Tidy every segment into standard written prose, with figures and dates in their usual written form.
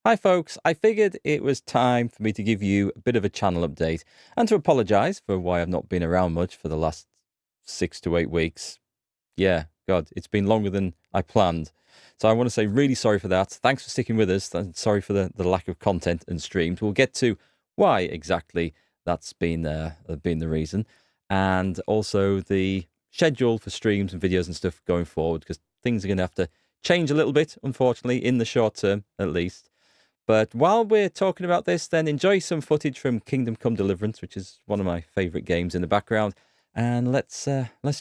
Hi folks, I figured it was time for me to give you a bit of a channel update and to apologise for why I've not been around much for the last 6 to 8 weeks. Yeah, God, it's been longer than I planned. So I want to say really sorry for that. Thanks for sticking with us. And sorry for the lack of content and streams. We'll get to why exactly that's been the reason. And also the schedule for streams and videos and stuff going forward, because things are going to have to change a little bit, unfortunately, in the short term at least. But while we're talking about this, then enjoy some footage from Kingdom Come Deliverance, which is one of my favourite games in the background. And let's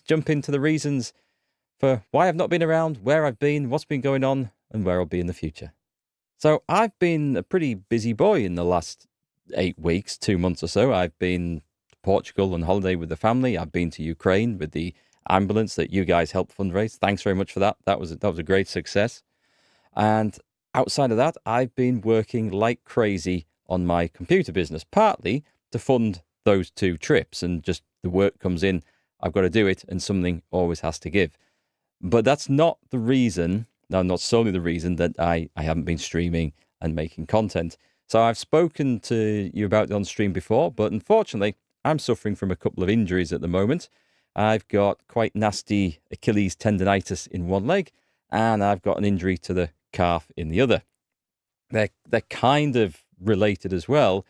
jump into the reasons for why I've not been around, where I've been, what's been going on, and where I'll be in the future. So I've been a pretty busy boy in the last 8 weeks, 2 months or so. I've been to Portugal on holiday with the family. I've been to Ukraine with the ambulance that you guys helped fundraise. Thanks very much for that. That was a great success. And outside of that, I've been working like crazy on my computer business, partly to fund those 2 trips, and just the work comes in, I've got to do it, and something always has to give. But that's not the reason, no, not solely the reason that I haven't been streaming and making content. So I've spoken to you about it on stream before, but unfortunately, I'm suffering from a couple of injuries at the moment. I've got quite nasty Achilles tendonitis in one leg, and I've got an injury to the calf in the other. They're kind of related as well,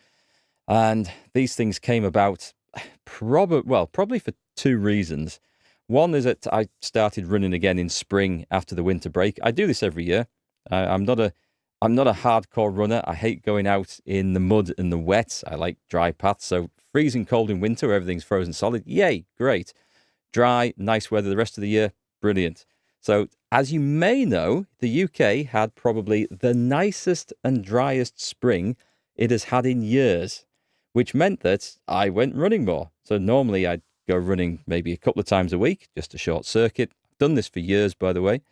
and these things came about probably for 2 reasons. One is that I started running again in spring after the winter break. I do this every year. I'm not a hardcore runner. I hate going out in the mud and the wet. I like dry paths. So freezing cold in winter where everything's frozen solid, yay, great. Dry, nice weather the rest of the year, brilliant. So as you may know, the UK had probably the nicest and driest spring it has had in years, which meant that I went running more. So normally I'd go running maybe a couple of times a week, just a short circuit. I've done this for years, by the way.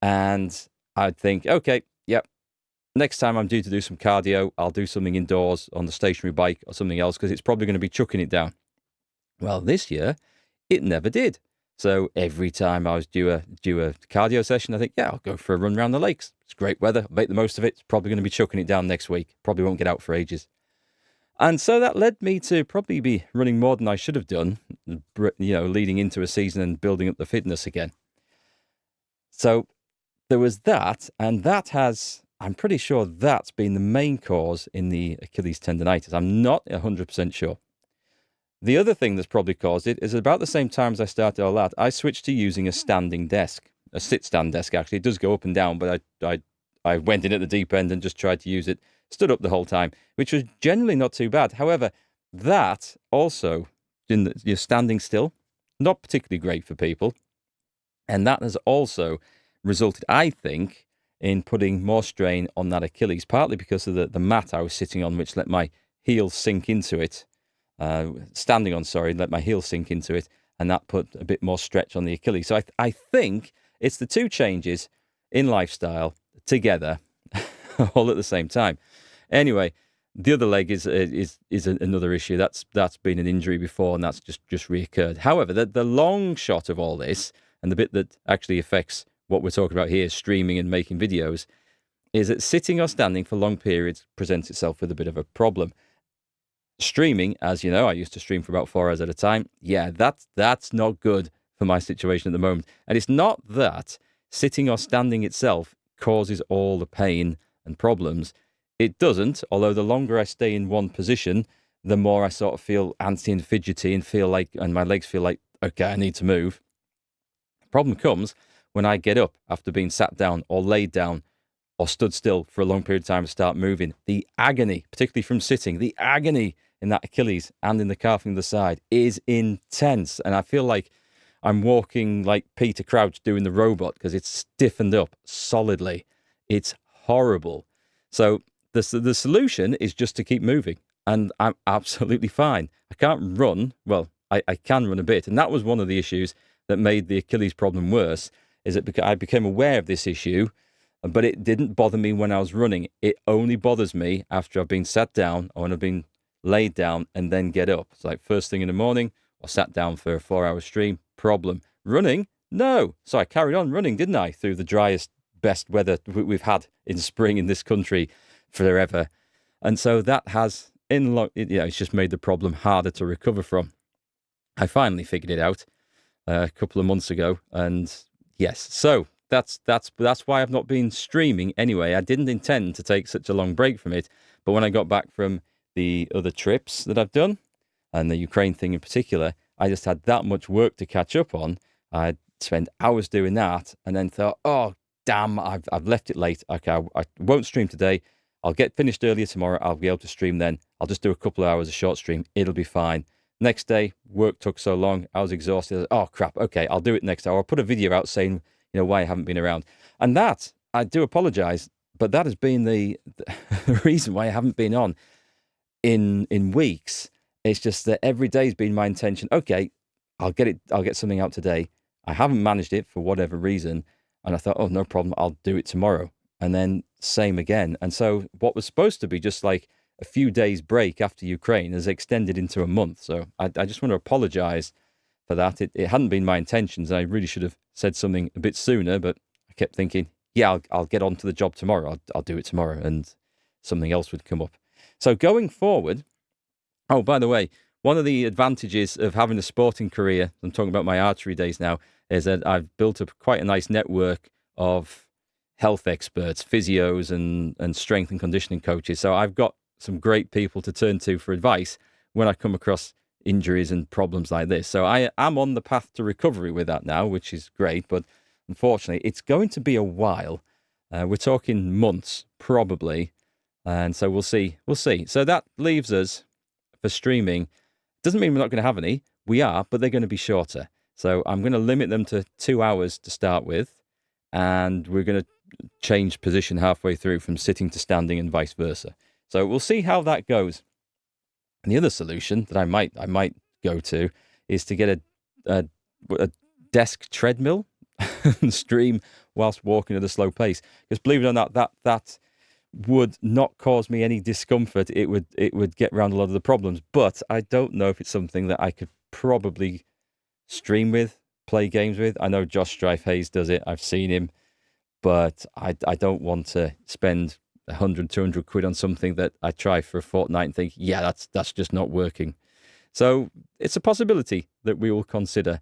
And I'd think, okay, yep, next time I'm due to do some cardio, I'll do something indoors on the stationary bike or something else, because it's probably going to be chucking it down. Well, this year, it never did. So every time I was due a cardio session, I think, yeah, I'll go for a run around the lakes. It's great weather. I'll make the most of it. It's probably going to be chucking it down next week. Probably won't get out for ages. And so that led me to probably be running more than I should have done, leading into a season and building up the fitness again. So there was that, and I'm pretty sure that's been the main cause in the Achilles tendonitis. I'm not 100% sure. The other thing that's probably caused it is about the same time as I started all that, I switched to using a standing desk, a sit-stand desk, actually. It does go up and down, but I went in at the deep end and just tried to use it, stood up the whole time, which was generally not too bad. However, that also, you're standing still, not particularly great for people. And that has also resulted, I think, in putting more strain on that Achilles, partly because of the mat I was sitting on, which let my heels sink into it. Standing on, let my heels sink into it, and that put a bit more stretch on the Achilles. So I think it's the 2 changes in lifestyle together, all at the same time. Anyway, the other leg is another issue. That's been an injury before, and that's just reoccurred. However, the long shot of all this, and the bit that actually affects what we're talking about here, streaming and making videos, is that sitting or standing for long periods presents itself with a bit of a problem. Streaming, as you know, I used to stream for about 4 hours at a time. Yeah, that's not good for my situation at the moment. And it's not that sitting or standing itself causes all the pain and problems. It doesn't, although the longer I stay in one position, the more I sort of feel antsy and fidgety and my legs feel like, okay, I need to move. The problem comes when I get up after being sat down or laid down or stood still for a long period of time to start moving. The agony, particularly from sitting, the agony in that Achilles and in the calf on the side is intense. And I feel like I'm walking like Peter Crouch doing the robot, because it's stiffened up solidly. It's horrible. So the solution is just to keep moving, and I'm absolutely fine. I can't run. Well, I can run a bit. And that was one of the issues that made the Achilles problem worse, is that I became aware of this issue, but it didn't bother me when I was running. It only bothers me after I've been sat down or when I've been laid down and then get up. It's like first thing in the morning or sat down for a 4-hour stream, problem. Running, no. So I carried on running, didn't I, through the driest, best weather we've had in spring in this country forever. And so that has, it's just made the problem harder to recover from. I finally figured it out a couple of months ago, and yes, so that's why I've not been streaming anyway. I didn't intend to take such a long break from it, but when I got back from the other trips that I've done, and the Ukraine thing in particular, I just had that much work to catch up on. I spent hours doing that, and then thought, oh damn, I've left it late. Okay, I won't stream today. I'll get finished earlier tomorrow. I'll be able to stream then. I'll just do a couple of hours of short stream. It'll be fine. Next day, work took so long. I was exhausted. Oh, crap. Okay, I'll do it next hour. I'll put a video out saying, why I haven't been around. And that, I do apologize, but that has been the reason why I haven't been on in weeks. It's just that every day's been my intention. Okay, I'll get something out today. I haven't managed it for whatever reason. And I thought, oh, no problem. I'll do it tomorrow. And then same again. And so what was supposed to be just like a few days break after Ukraine has extended into a month. So I just want to apologize for that. It hadn't been my intentions. I really should have said something a bit sooner, but I kept thinking, yeah, I'll get on to the job tomorrow. I'll do it tomorrow, and something else would come up. So going forward, oh, by the way, one of the advantages of having a sporting career, I'm talking about my archery days now, is that I've built up quite a nice network of health experts, physios and strength and conditioning coaches. So I've got some great people to turn to for advice when I come across injuries and problems like this. So I am on the path to recovery with that now, which is great. But unfortunately, it's going to be a while. We're talking months, probably. And so we'll see. We'll see. So that leaves us for streaming. Doesn't mean we're not going to have any. We are, but they're going to be shorter. So I'm going to limit them to 2 hours to start with. And we're going to change position halfway through from sitting to standing and vice versa. So we'll see how that goes. And the other solution that I might go to is to get a desk treadmill and stream whilst walking at a slow pace. Because believe it or not, that would not cause me any discomfort. It would get around a lot of the problems. But I don't know if it's something that I could probably stream with, play games with. I know Josh Strife-Hayes does it. I've seen him. But I don't want to spend 100, 200 quid on something that I try for a fortnight and think, yeah, that's just not working. So it's a possibility that we will consider,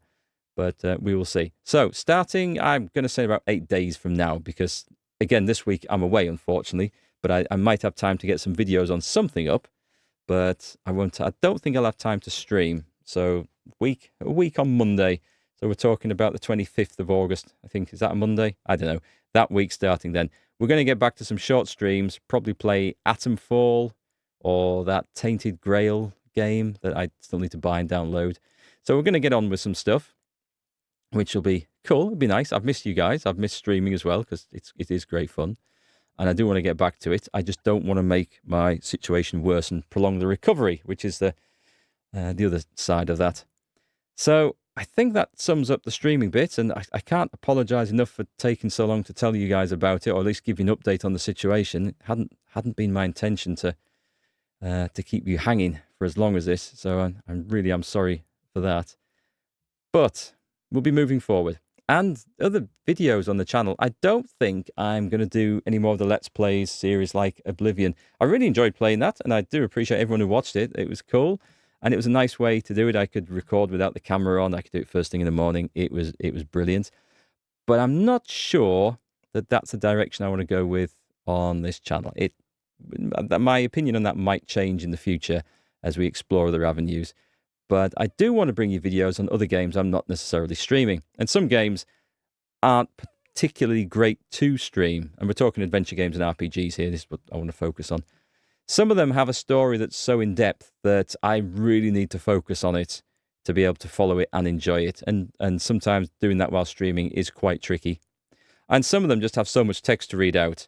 but we will see. So starting, I'm going to say about 8 days from now, because again, this week I'm away, unfortunately, but I might have time to get some videos on something up, but I don't think I'll have time to stream. So a week on Monday. So we're talking about the 25th of August. I think, is that a Monday? I don't know. That week starting then. We're going to get back to some short streams, probably play Atomfall or that Tainted Grail game that I still need to buy and download. So we're going to get on with some stuff, which will be cool. It'll be nice. I've missed you guys. I've missed streaming as well, because it is great fun. And I do want to get back to it. I just don't want to make my situation worse and prolong the recovery, which is the other side of that. So I think that sums up the streaming bit, and I can't apologise enough for taking so long to tell you guys about it, or at least give you an update on the situation. It hadn't been my intention to keep you hanging for as long as this, so I'm sorry for that. But we'll be moving forward. And other videos on the channel, I don't think I'm going to do any more of the Let's Plays series like Oblivion. I really enjoyed playing that, and I do appreciate everyone who watched it. It was cool. And it was a nice way to do it. I could record without the camera on. I could do it first thing in the morning. It was brilliant. But I'm not sure that that's the direction I want to go with on this channel. My opinion on that might change in the future as we explore other avenues. But I do want to bring you videos on other games I'm not necessarily streaming. And some games aren't particularly great to stream. And we're talking adventure games and RPGs here. This is what I want to focus on. Some of them have a story that's so in-depth that I really need to focus on it to be able to follow it and enjoy it. And sometimes doing that while streaming is quite tricky. And some of them just have so much text to read out,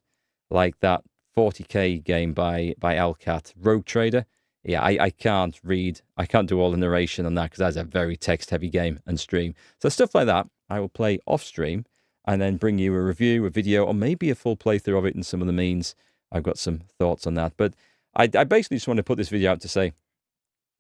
like that 40k game by Alcat, Rogue Trader. Yeah, I can't do all the narration on that, because that's a very text-heavy game and stream. So stuff like that, I will play off-stream and then bring you a review, a video, or maybe a full playthrough of it in some of the means. I've got some thoughts on that. But I basically just want to put this video out to say,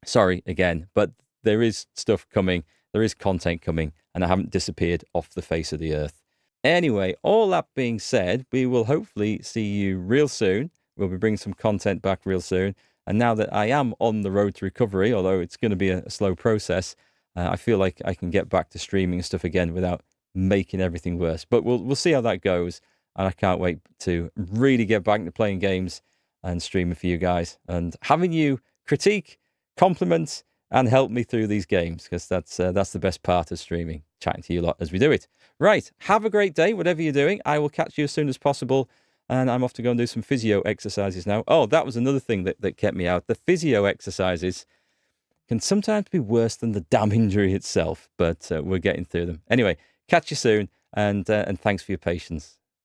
sorry again, but there is stuff coming, there is content coming, and I haven't disappeared off the face of the earth. Anyway, all that being said, we will hopefully see you real soon We'll be bringing some content back real soon. And now that I am on the road to recovery, although it's going to be a slow process, I feel like I can get back to streaming and stuff again without making everything worse. But we'll see how that goes. And I can't wait to really get back to playing games and streaming for you guys and having you critique, compliment, and help me through these games, because that's the best part of streaming, chatting to you a lot as we do it. Right, have a great day, whatever you're doing. I will catch you as soon as possible, and I'm off to go and do some physio exercises now. Oh, that was another thing that kept me out. The physio exercises can sometimes be worse than the damn injury itself, but we're getting through them. Anyway, catch you soon, and thanks for your patience.